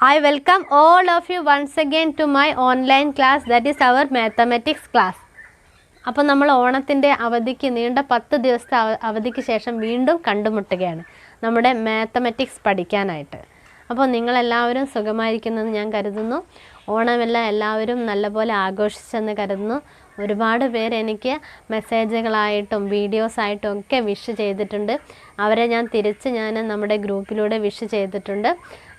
I welcome all of you once again to my online class, that is our mathematics class. അപ്പോൾ നമ്മൾ ഓണത്തിൻ്റെ അവധിക്ക് നീണ്ട 10 ദിവസത്തെ അവധിക്ക് ശേഷം വീണ്ടും കണ്ടുമുട്ടുകയാണ് നമ്മുടെ മാത്തമാറ്റിക്സ് പഠിക്കാനായിട്ട്. അപ്പോൾ നിങ്ങളെല്ലാവരും സുഖമായിരിക്കുന്നെന്ന് ഞാൻ കരുതുന്നു. ഓണമെല്ലാം എല്ലാവരും നല്ലപോലെ ആഘോഷിച്ചെന്ന് കരുതുന്നു. ഒരുപാട് പേര് എനിക്ക് മെസ്സേജുകളായിട്ടും വീഡിയോസായിട്ടും ഒക്കെ വിഷ് ചെയ്തിട്ടുണ്ട്. അവരെ ഞാൻ നമ്മുടെ ഗ്രൂപ്പിലൂടെ വിഷ് ചെയ്തിട്ടുണ്ട്.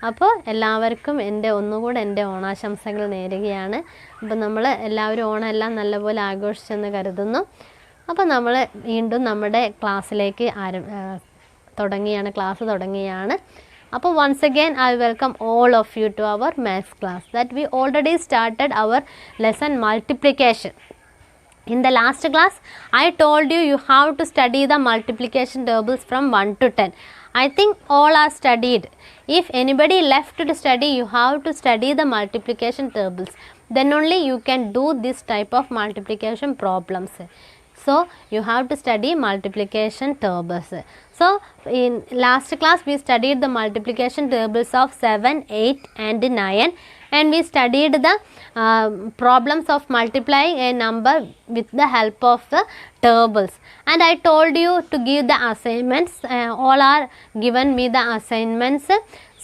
അപ്പോൾ എല്ലാവർക്കും ഒന്നുകൂടെ എൻ്റെ ഓണാശംസകൾ നേരുകയാണ്. അപ്പോൾ നമ്മൾ എല്ലാവരും ഓണമെല്ലാം നല്ലപോലെ ആഘോഷിച്ചെന്ന് കരുതുന്നു. അപ്പോൾ നമ്മൾ വീണ്ടും നമ്മുടെ ക്ലാസ്സിലേക്ക് ക്ലാസ് തുടങ്ങിയാണ്. അപ്പോൾ once again I welcome all of you to our maths class that we already started our lesson multiplication. In the last class I told you have to study the multiplication tables from 1 to 10. I think all are studied. If anybody left to study, you have to study the multiplication tables. Then only you can do this type of multiplication problems. So you have to study multiplication tables. So in last class we studied the multiplication tables of 7, 8 and 9, and we studied the problems of multiplying a number with the help of the tables. And I told you to give the assignments. All are given me the assignments.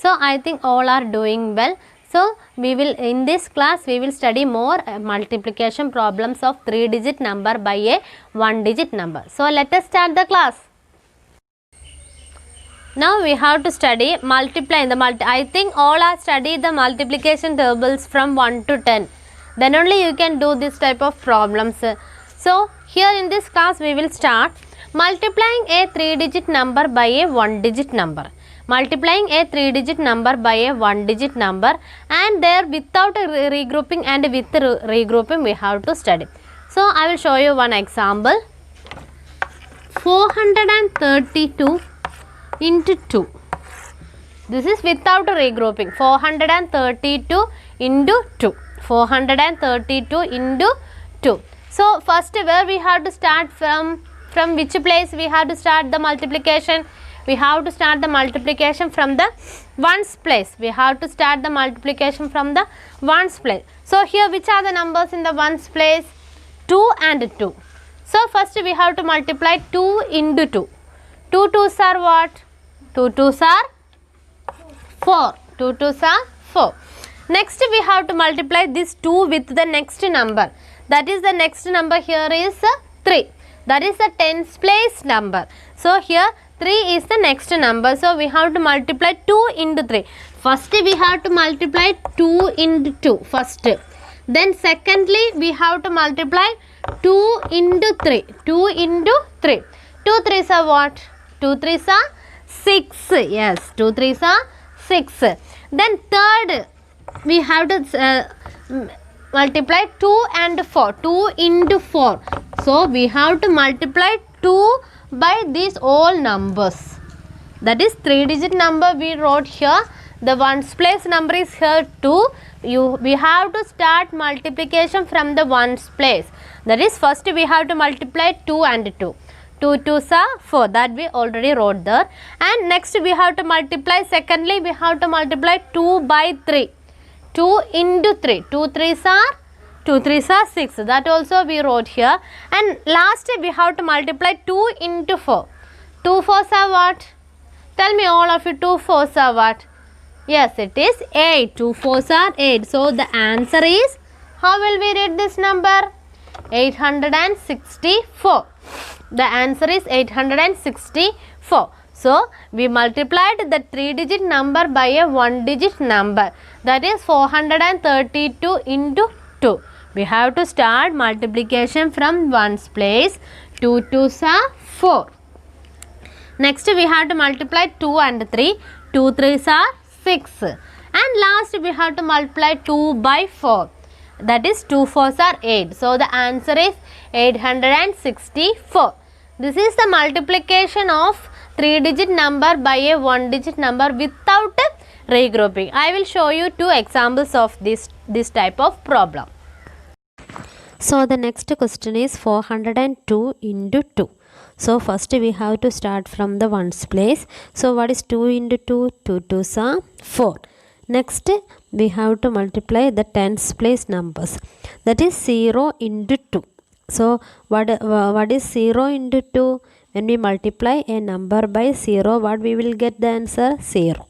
So I think all are doing well. So we will, in this class we will study more multiplication problems of 3-digit number by a 1-digit number. So let us start the class. Now we have to study multiplying I think all are studied the multiplication tables from 1 to 10. Then only you can do this type of problems. So here in this class we will start multiplying a 3-digit number by a 1-digit number. Multiplying a 3-digit number by a 1-digit number, and there without regrouping and with regrouping we have to study. So I will show you one example. 432 into 2. This is without regrouping. 432 into 2. 432 into 2. So first where we have to start from which place we have to start the multiplication? We have to start the multiplication from the ones place. We have to start the multiplication from the ones place. So here which are the numbers in the ones place? 2 and 2. So first we have to multiply 2 into 2. 2 2s are what? 2 2s are 4. 2 2s are 4. Next we have to multiply this 2 with the next number. That is the next number here is 3. That is the tens place number. So here 3 is the next number. So we have to multiply 2 into 3. First we have to multiply 2 into 2 first. Then secondly we have to multiply 2 into 3. 2 into 3. 2 3s are what? 2 3s are 6. Yes, 2 3s are 6. Then third we have to multiply 2 and 4. 2 into 4. So we have to multiply 2 by these all numbers. That is 3-digit number we wrote here. The ones place number is here 2. We have to start multiplication from the ones place. That is first we have to multiply 2 and 2. 2 2s are 4. That we already wrote there. And next we have to multiply. Secondly we have to multiply 2 by 3. 2 into 3. 2 3s are 2 3s are 6. That also we wrote here. And last we have to multiply 2 into 4. 2 4s are what? Tell me all of you, 2 4s are what? Yes, it is 8. 2 4s are 8. So the answer is, how will we read this number? 864. The answer is 864. So we multiplied the 3-digit number by a 1-digit number. That is 432 into 2. We have to start multiplication from ones place. 2 2s are 4. Next we have to multiply 2 and 3. 2 3s are 6. And last we have to multiply 2 by 4. That is 2 4s are 8. So the answer is 864. This is the multiplication of 3-digit number by a 1-digit number without regrouping. I will show you 2 examples of this type of problem. So the next question is 402 into 2. So first we have to start from the ones place. So what is 2 into 2? 2 2s are 4. Next we have to multiply the tens place numbers, that is 0 into 2. So what is 0 into 2? When we multiply a number by 0, what we will get the answer? 0.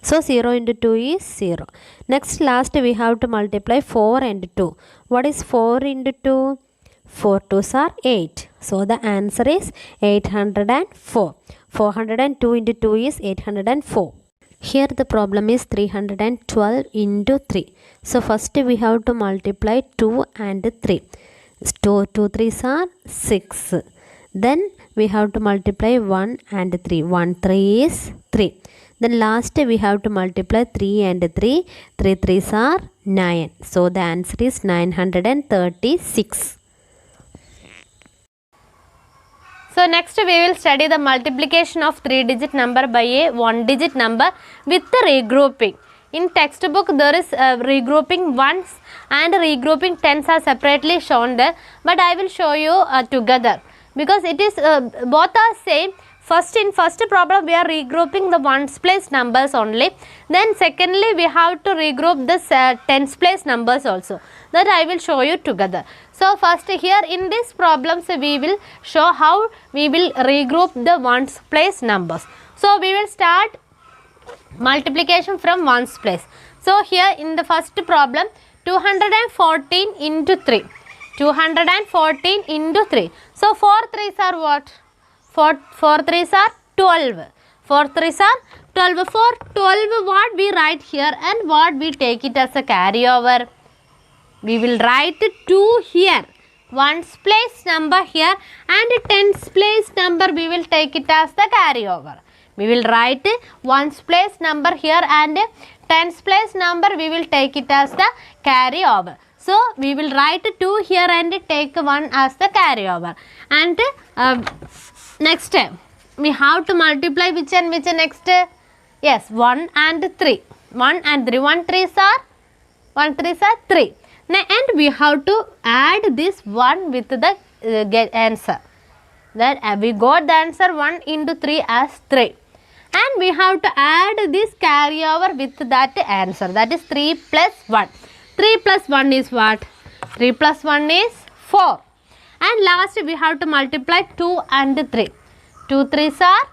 So 0 into 2 is 0. Next last we have to multiply 4 and 2. What is 4 into 2? 4 2s are 8. So the answer is 804. 402 into 2 is 804. Here the problem is 312 into 3. So first we have to multiply 2 and 3. 2 3s are 6. Then we have to multiply 1 and 3. 1 3 is 3. Then last we have to multiply 3 and 3. 3 3s are 9. So the answer is 936. So next we will study the multiplication of 3-digit number by a 1-digit number with the regrouping. In textbook there is regrouping ones and regrouping tens are separately shown there, but I will show you together because it is both are same. In first problem we are regrouping the ones place numbers only. Then secondly we have to regroup the tens place numbers also. That I will show you together. So first here in this problems we will show how we will regroup the ones place numbers. So we will start multiplication from ones place. So here in the first problem 214 into 3. 214 into 3. So 4 3s are what? 4 3s are 12. 4 3s are 12. For 12 what we write here and what we take it as a carryover? We will write 2 here. Ones place number here and tens place number we will take it as the carryover. We will write ones place number here and tens place number we will take it as the carryover. So we will write 2 here and take 1 as the carryover. And next we have to multiply which and which next? Yes, 1 and 3. 1 and 3. 1 3s are 3. And we have to add this 1 with the get answer. That we got the answer 1 into 3 as 3. And we have to add this carryover with that answer. That is 3 plus 1. 3 plus 1 is what? 3 plus 1 is 4. And last we have to multiply 2 and 3. 2 3s are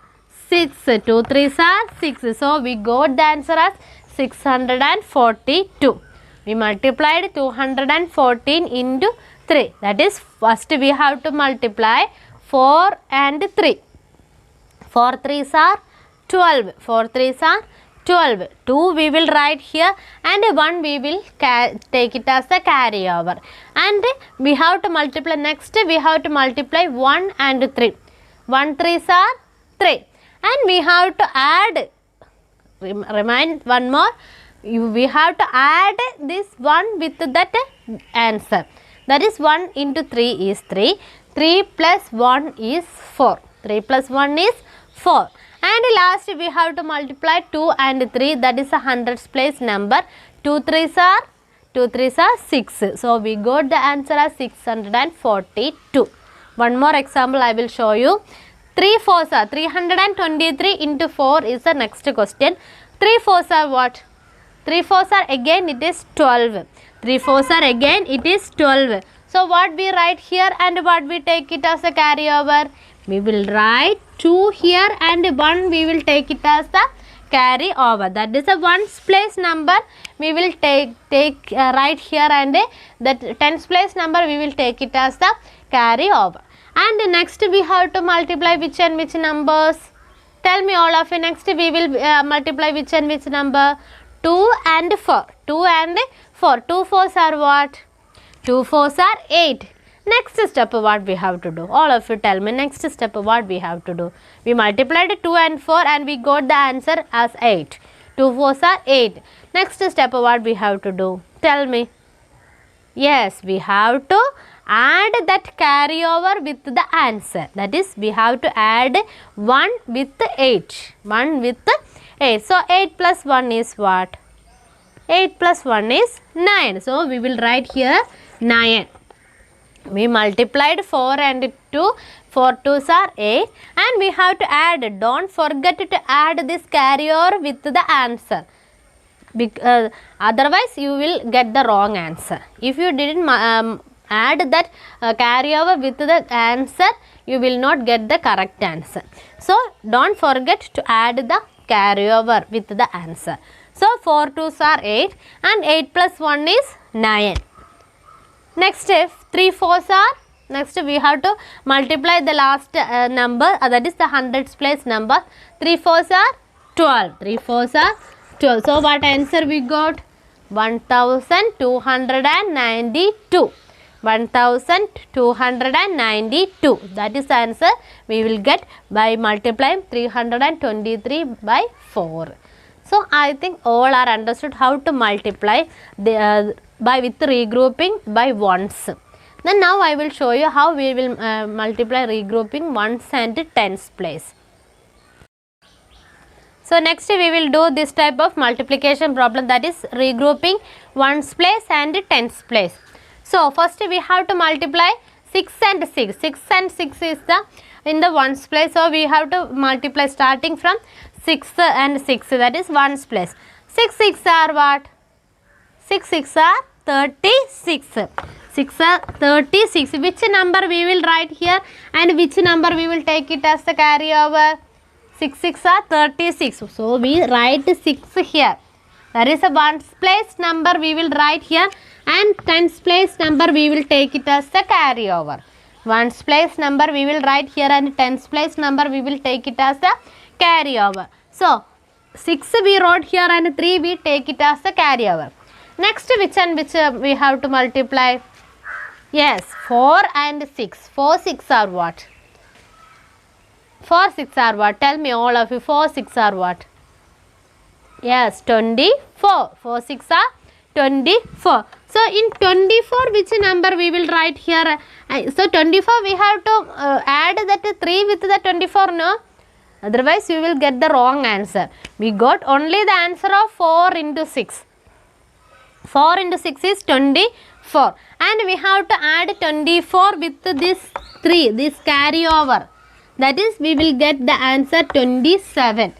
6. 2 3s are 6. So we got the answer as 642. We multiplied 214 into 3. That is first we have to multiply 4 and 3. 4 3s are 12. 4 3s are 12. 2 we will write here and 1 we will take it as a carryover. And we have to multiply next we have to multiply 1 and 3. 1 3s are 3. And we have to add, remind one more, we have to add this 1 with that answer. That is 1 into 3 is 3. 3 plus 1 is 4. 3 plus 1 is 4. And last we have to multiply 2 and 3, that is a hundreds place number. 2 3s are 6. So we got the answer as 642. One more example I will show you. 3 4s are 323 into 4 is the next question. 3 4s are what? 3 4s are again it is 12. 3 4s are again it is 12. So what we write here and what we take it as a carryover? We will write 2 here and 1 we will take it as the carryover. That is a ones place number we will take right here and that tens place number we will take it as the carryover. And next we have to multiply which and which numbers? Tell me all of you. Next we will multiply which and which number? 2 and 4. 2 and 4. 2 4s are what? 2 4s are 8. Next step what we have to do? All of you tell me next step what we have to do? We multiplied 2 and 4 and we got the answer as 8. 2 4s are 8. Next step what we have to do? Tell me. Yes, we have to add that carryover with the answer. That is we have to add 1 with 8. 1 with 8. So 8 plus 1 is what? 8 plus 1 is 9. So we will write here 9. We multiplied 4 and 2. 4 2s are 8. And we have to add. Don't forget to add this carryover with the answer. Otherwise you will get the wrong answer. If you didn't add that carryover with the answer, you will not get the correct answer. So don't forget to add the carryover with the answer. So 4 2s are 8 and 8 plus 1 is 9. Next, if 3 4s are, next we have to multiply the last number, that is the hundreds place number. 3 4s are 12. 3 4s are 12. So what answer we got? 1292. 1292. That is the answer we will get by multiplying 323 by 4. So I think all are understood how to multiply the, with regrouping by ones. Then now I will show you how we will multiply regrouping ones and tens place. So next we will do this type of multiplication problem, that is regrouping ones place and tens place. So first we have to multiply 6 and 6. 6 and 6 is the in the ones place. So we have to multiply starting from 6 and 6, that is ones place. 6 6 are what? 6 6 are 36. 6 are 36. Which number we will write here and which number we will take it as the carryover? 6 6 are 36. So we write 6 here. That is a ones place number we will write here, and tens place number we will take it as the carryover. Ones place number we will write here and tens place number we will take it as the carryover. So 6 we wrote here and 3 we take it as the carryover. Next, which and which we have to multiply? Yes, 4 and 6. 4 6 are what? 4 6 are what? Tell me all of you. 4 6 are what? Yes, 24. 4 6 are 24. So in 24, which number we will write here? So 24 we have to add that 3 with the 24, no? Otherwise you will get the wrong answer. We got only the answer of 4 into 6. 4 into 6 is 24. And we have to add 24 with this 3, this carryover. That is, we will get the answer 27.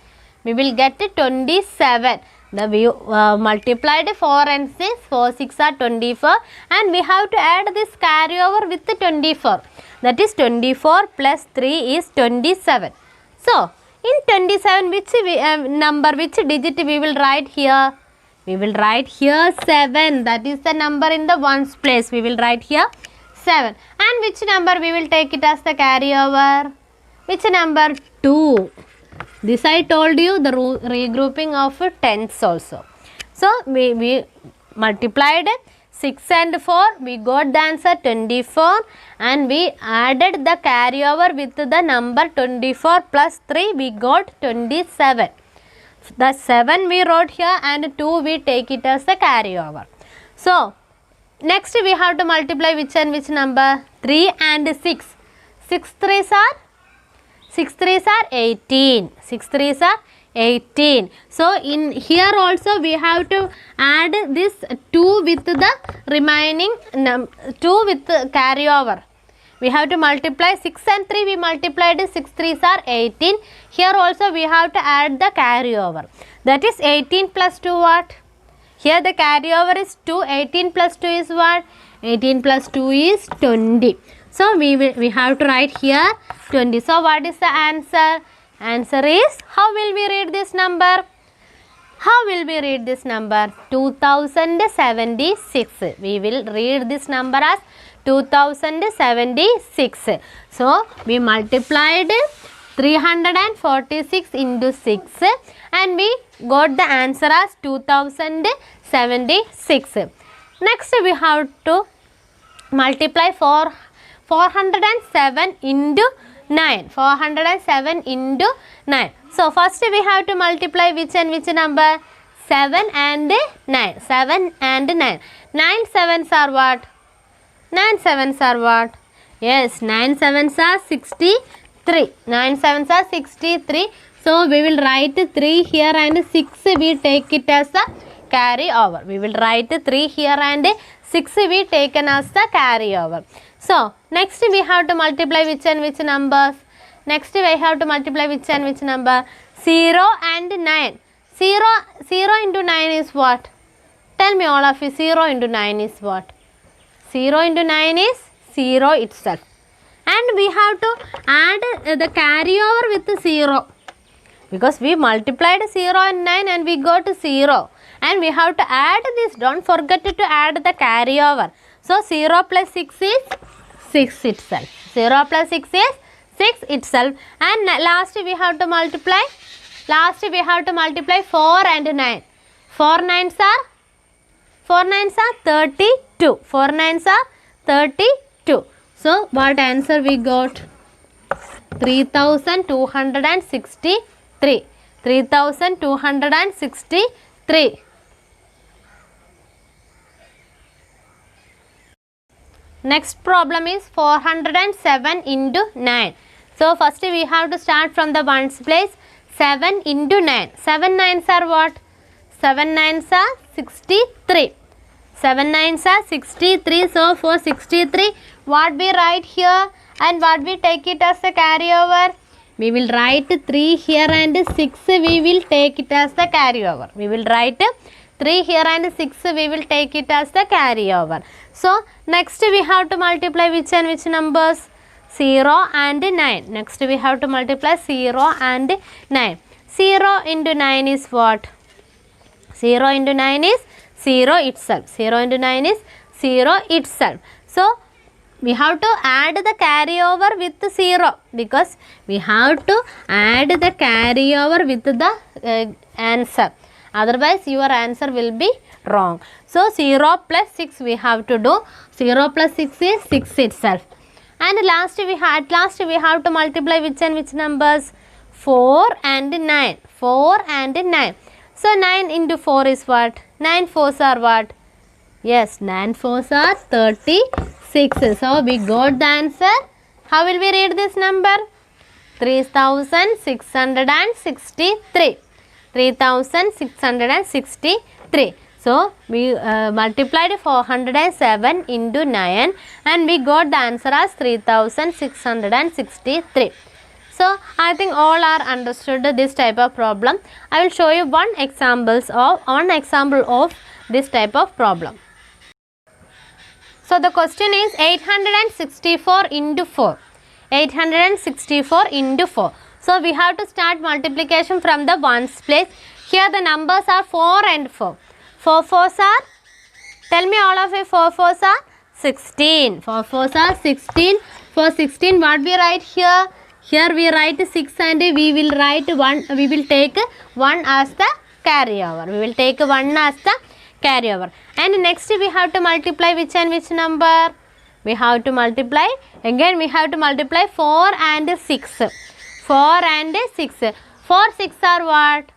We will get 27. We multiplied 4 and 6. 4 6 are 24. And we have to add this carryover with 24. That is 24 plus 3 is 27. So, in 27, which number, which digit we will write here? We will write here 7. That is the number in the ones place. We will write here 7. And which number we will take it as the carryover? Which number? 2. This I told you, the regrouping of tens also. So, we multiplied 6 and 4. We got the answer 24. And we added the carryover with the number 24 plus 3. We got 27. The 7 we wrote here and 2 we take it as the carryover. So, next we have to multiply which and which number? 3 and 6. 6 3s are? 6 3s are 18. 6 3s are 18. So, in here also we have to add this 2 with the remaining 2 with the carryover. We have to multiply 6 and 3, we multiplied 6 3s are 18. Here also we have to add the carryover. That is 18 plus 2 what? Here the carryover is 2. 18 plus 2 is what? 18 plus 2 is 20. So we have to write here 20. So what is the answer? Answer is, how will we read this number? How will we read this number? 2076. We will read this number as 2076. So we multiplied 346 into 6 and we got the answer as 2076. Next we have to multiply 407 into 9. 407 into 9. So first we have to multiply which and which number? 7 and 9. 7 and 9. 9 sevens are what? 9 sevens are what? Yes, 9 sevens are 63. 9 sevens are 63. So we will write 3 here and 6 we take it as the carry over. We will write 3 here and 6 we taken as the carry over. So next we have to multiply which and which numbers? Next we have to multiply which and which number? 0 and 9. 0, 0 into 9 is what? Tell me all of you, 0 into 9 is what? 0 into 9 is 0 itself. And we have to add the carryover with 0. Because we multiplied 0 and 9 and we got 0. And we have to add this. Don't forget to add the carryover. So 0 plus 6 is 6 itself. 0 plus 6 is 6 itself. And last we have to multiply. Last we have to multiply 4 and 9. 4 nines are 32. 4 nines are 32. So what answer we got? 3263. 3263. Next problem is 407 into 9. So first we have to start from the ones place. 7 into 9. 7 nines are what? 7 nines are 63. 7 nines are 63. So for 63, what we write here and what we take it as the carryover? We will write 3 here and 6 we will take it as the carryover. We will write 3 here and 6 we will take it as the carryover. So next we have to multiply which and which numbers? 0 and 9. Next we have to multiply 0 and 9. 0 into 9 is what? 0 into 9 is 0 itself. 0 into 9 is 0 itself. So we have to add the carryover with 0 because we have to add the carryover with the answer. Otherwise your answer will be wrong. So 0 plus 6 we have to do. 0 plus 6 is 6 itself. And at last we have to multiply which and which numbers? 4 and 9. 4 and 9. So 9 into 4 is what? 9 fours are what? Yes, 9 fours are 36. So we got the answer. How will we read this number? 3663. 3663. So we multiplied 407 into 9 and we got the answer as 3663. So I think all are understood this type of problem. I will show you one example of this type of problem. So the question is 864 into 4. 864 into 4. So we have to start multiplication from the ones place. Here the numbers are 4 and 4. 4 fours are, tell me all of you, 4 fours are 16. 4 fours are 16. For 16 what we write here? Here we write 6 and we will write 1. We will take 1 as the carryover. We will take 1 as the carryover. And next we have to multiply which and which number? We have to multiply, again we have to multiply 4 and 6. 4 and 6. 4 6 are what?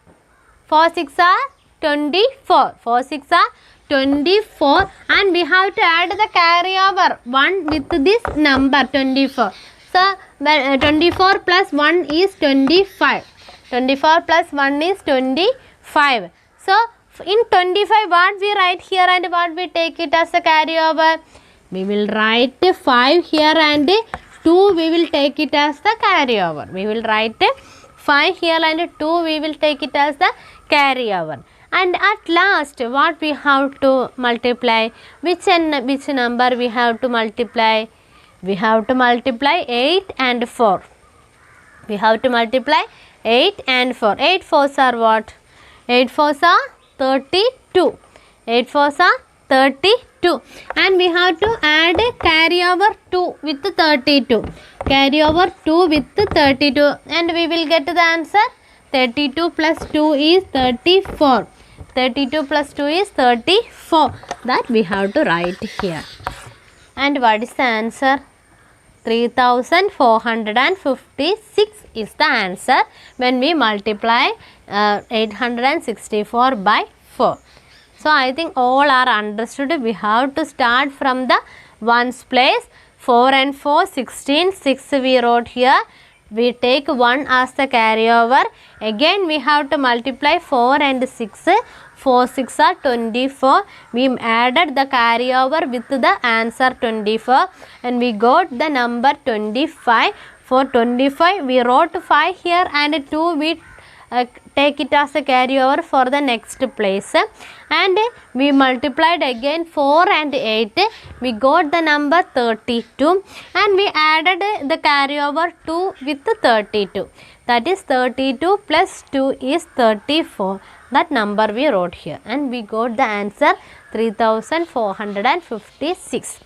4 6 are 24. 4 6 are 24 and we have to add the carryover 1 with this number 24. So 24 plus 1 is 25. 24 plus 1 is 25. So in 25 what we write here and what we take it as a carryover? We will write 5 here and 2 we will take it as the carryover. We will write 5 here and 2 we will take it as the carryover. And at last what we have to multiply? Which number we have to multiply? We have to multiply 8 and 4. We have to multiply 8 and 4. 8 fours are what? 8 fours are 32. 8 fours are 32. And we have to add carryover 2 with 32. Carryover 2 with 32. And we will get the answer. 32 plus 2 is 34. 32 plus 2 is 34. That we have to write here. And what is the answer? 3456 is the answer when we multiply 864 by 4. So I think all are understood. We have to start from the ones place. 4 and 4 16. 6 we wrote here. We take 1 as the carryover. Again we have to multiply 4 and 6. 4 6 are 24. We added the carryover with the answer 24 and we got the number 25. For 25 we wrote 5 here and 2 we take it as a carryover for the next place, and we multiplied again 4 and 8, we got the number 32, and we added the carryover 2 with 32, that is 32 plus 2 is 34. That number we wrote here, and we got the answer 3456.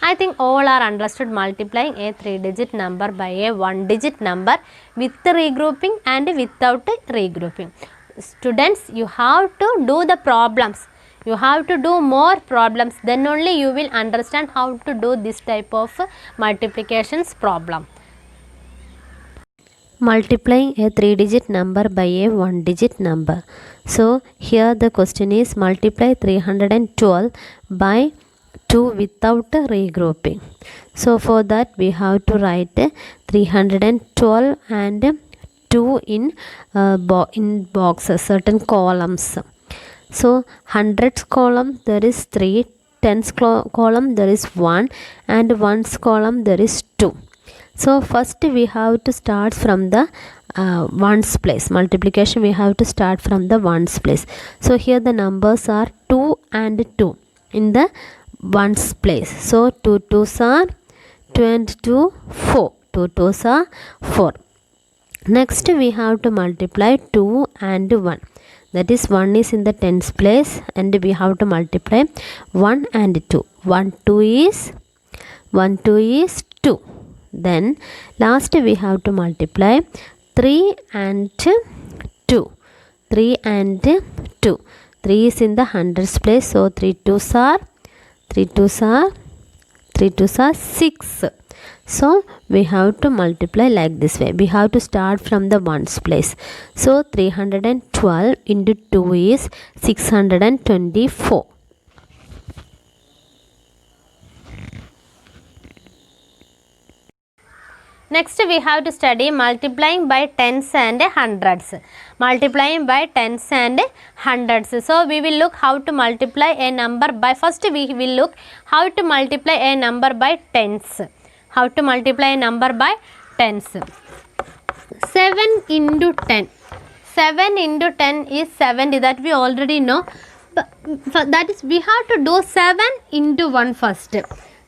I think all are understood multiplying a 3-digit number by a 1-digit number with regrouping and without regrouping. Students, you have to do the problems. You have to do more problems, then only you will understand how to do this type of multiplications problem. Multiplying a 3-digit number by a 1-digit number. So here the question is multiply 312 by 2 without regrouping. So for that we have to write 312 and 2 in boxes, certain columns. So hundreds column there is 3, tens column there is 1, and ones column there is 2. So first we have to start from the ones place. Multiplication we have to start from the ones place. So here the numbers are 2 and 2 in the ones place. So 2 2s are 2 and 2 4. 2 2s are 4. Next we have to multiply 2 and 1. That is 1 is in the tens place, and we have to multiply 1 and 2. 1 2 is 2. Then last we have to multiply 3 and 2. 3 and 2. 3 is in the hundreds place, so 3 2s are 6. So we have to multiply like this way. We have to start from the ones place. So 312 into 2 is 624. Next we have to study multiplying by tens and hundreds. Multiplying by tens and hundreds. So we will look how to multiply a number by, first we will look how to multiply a number by tens. How to multiply a number by tens. 7 into 10. 7 into 10 is 70, that we already know. But that is we have to do 7 into 1 first.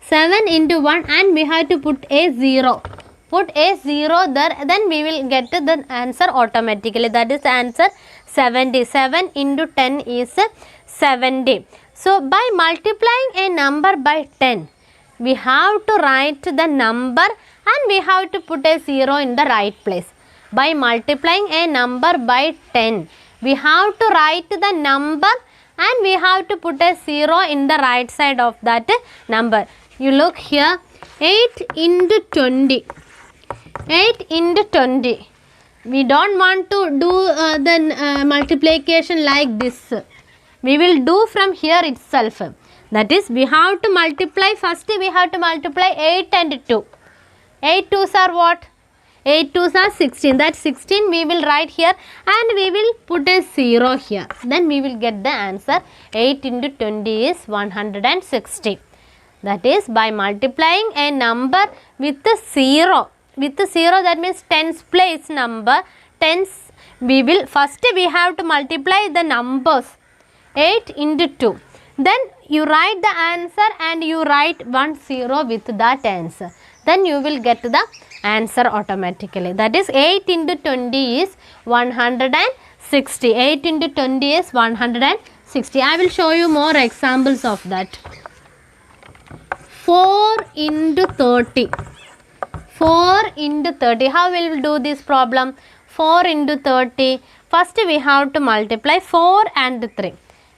7 into 1, and we have to put a 0. Put a 0 there, then we will get the answer automatically. That is answer 70. 7 into 10 is 70. So by multiplying a number by 10, we have to write the number and we have to put a 0 in the right place. By multiplying a number by 10, we have to write the number and we have to put a 0 in the right side of that number. You look here, 8 into 20. 8 into 20. We don't want to do the multiplication like this. We will do from here itself. That is, we have to multiply, first we have to multiply 8 and 2. 8 2s are what? 8 2s are 16. That 16 we will write here and we will put a 0 here. Then we will get the answer. 8 into 20 is 160. That is, by multiplying a number with a 0. With a 0, that means tens place number. Tens, we will first we have to multiply the numbers. 8 into 2. Then you write the answer and you write 1 0 with that answer. Then you will get the answer automatically. That is, 8 into 20 is 160. 8 into 20 is 160. I will show you more examples of that. 4 into 30. 4 into 30. How will we do this problem? 4 into 30. First we have to multiply 4 and 3.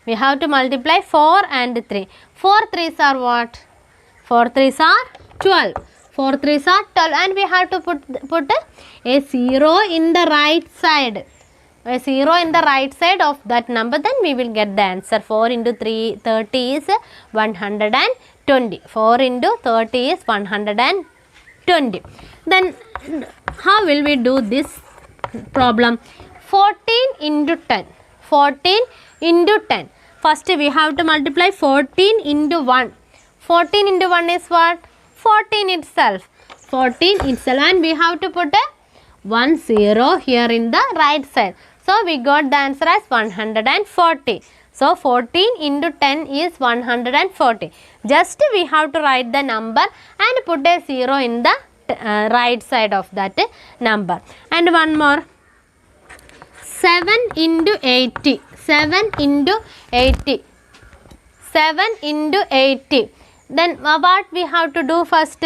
We have to multiply 4 and 3. 4 3s are what? 4 3s are 12. 4 3s are 12, and we have to put a 0 in the right side. A 0 in the right side of that number, then we will get the answer. 4 into 30 is 120. 4 into 30 is 120. Then how will we do this problem? 14 into 10. 14 into 10. First we have to multiply 14 into 1. 14 into 1 is what? 14 itself. 14 itself, and we have to put a 1 0 here in the right side. So we got the answer as 140. So 14 into 10 is 140. Just we have to write the number and put a 0 in the right side of that number. And one more. 7 into 80. 7 into 80. 7 into 80. Then what we have to do first?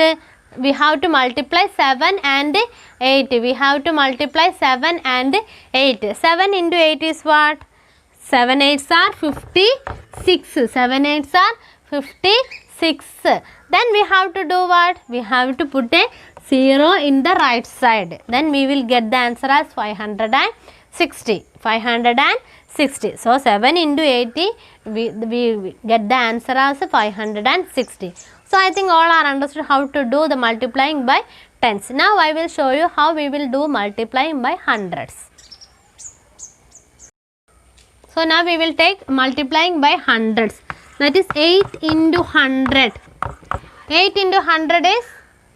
We have to multiply 7 and 8. We have to multiply 7 and 8. 7 into 8 is what? 7 8s are 56. 7 8s are 56. Then we have to do what? We have to put a 0 in the right side. Then we will get the answer as 560. 560. So 7 into 80, we get the answer as 560. So I think all are understood how to do the multiplying by tens. Now I will show you how we will do multiplying by hundreds. So now we will take multiplying by hundreds. That is 8 into 100. 8 into 100 is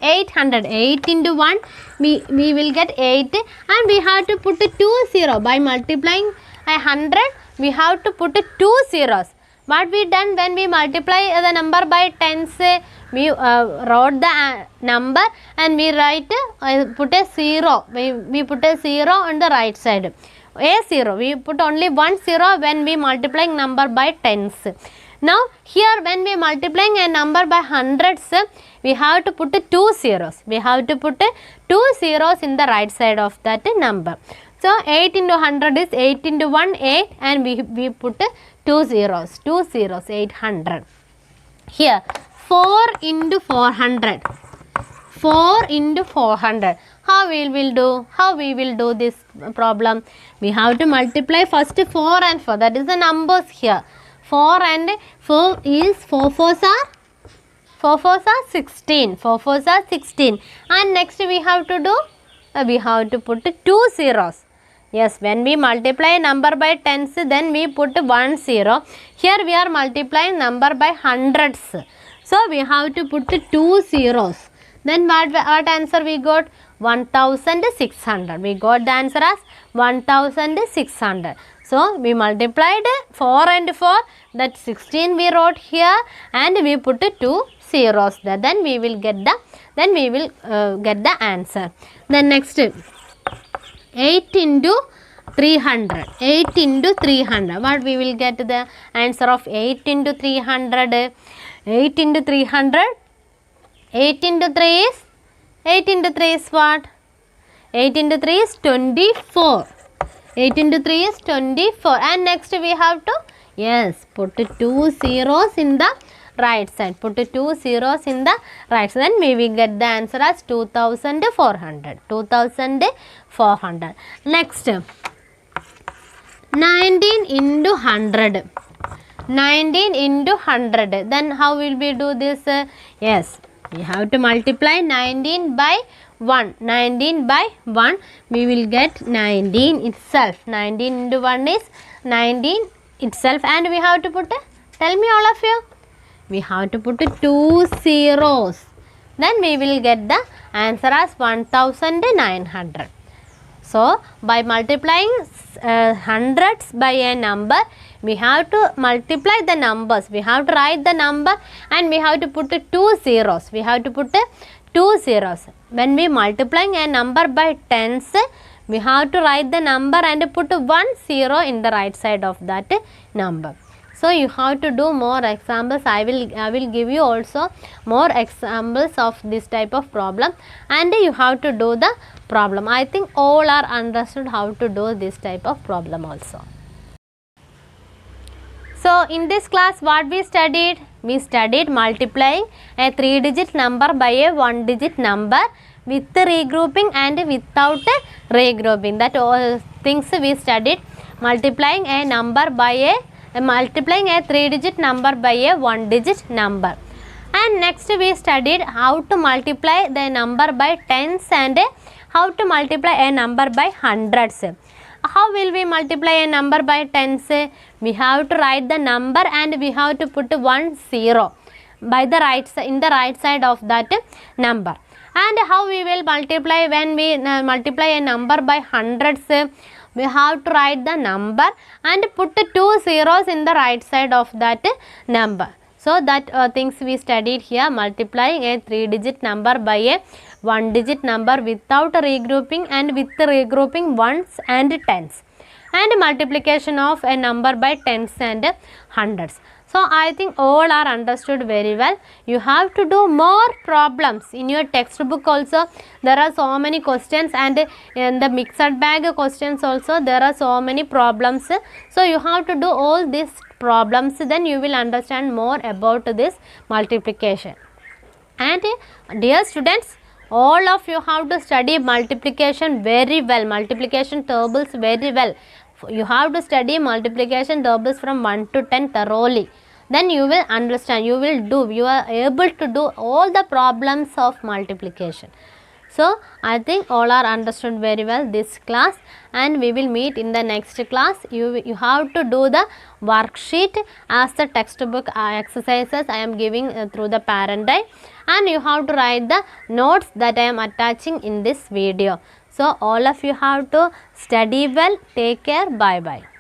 800. 8 into 1, we will get 8, and we have to put 2 0. By multiplying 100, we have to put 2 zeros. What we done when we multiply the number by tens, we wrote the number and we write put a 0. We put a 0 on the right side. A 0. We put only 1 0 when we multiplying number by tens. Now here when we multiplying a number by hundreds, we have to put 2 zeros. We have to put 2 zeros in the right side of that number. So 8 into 100 is 8 into 1 8, and we put 2 zeros. 2 zeros 800. Here 4 into 400. 4 into 400. How we will do? How we will do this problem? We have to multiply first 4 and 4. That is the numbers here. 4 and 4 is 4 4s are 16. 4 4s are 16. And next we have to do, we have to put 2 zeros. Yes, when we multiply number by tens, then we put 1 0. Here we are multiplying number by hundreds. So we have to put 2 zeros. Then what answer we got? 1600. We got the answer as 1600. So we multiplied 4 and 4, that 16 we wrote here, and we put 2 zeros there. Then we will get the answer. Then next, 8 into 300. 8 into 300. What we will get the answer of 8 into 300? 8 into 300. 8 into 3 is, 8 into 3 is what? 8 into 3 is 24. 8 into 3 is 24. And next we have to, yes, put 2 zeros in the right side. Put 2 zeros in the right side. Then we will get the answer as 2400. 2400. Next, 19 into 100. 19 into 100. Then how will we do this? Yes, we have to multiply 19 by 1. 19 by 1, we will get 19 itself. 19 into 1 is 19 itself, and we have to put, tell me all of you, we have to put 2 zeros. Then we will get the answer as 1900. So by multiplying hundreds by a number, we have to multiply the numbers. We have to write the number and we have to put 2 zeros. We have to put 2 zeros. When we multiplying a number by tens, we have to write the number and put 1 0 in the right side of that number. So you have to do more examples. I will give you also more examples of this type of problem, and you have to do the problem. I think all are understood how to do this type of problem also. So in this class what we studied? We studied multiplying a 3-digit number by a 1-digit number with regrouping and without regrouping. That all things we studied. Multiplying a number by multiplying a 3-digit number by a 1-digit number. And next we studied how to multiply the number by tens and how to multiply a number by hundreds. How will we multiply a number by tens? We have to write the number and we have to put 1 0 by the right in the right side of that number. And how we will multiply when we multiply a number by hundreds? we have to write the number and put 2 zeros in the right side of that number. So that things we studied here, multiplying a 3-digit number by a 1-digit number without regrouping and with regrouping ones and tens, and multiplication of a number by tens and hundreds. So I think all are understood very well. You have to do more problems in your textbook also. There are so many questions, and in the mixed bag questions also there are so many problems. So you have to do all these problems, then you will understand more about this multiplication. And dear students, all of you have to study multiplication very well, multiplication tables very well. You have to study multiplication tables from 1 to 10 thoroughly. Then you will understand, you are able to do all the problems of multiplication. So I think all are understood very well this class, and we will meet in the next class. You have to do the worksheet as the textbook exercises I am giving through the parent guide, and you have to write the notes that I am attaching in this video. So all of you have to study well. Take care. Bye bye.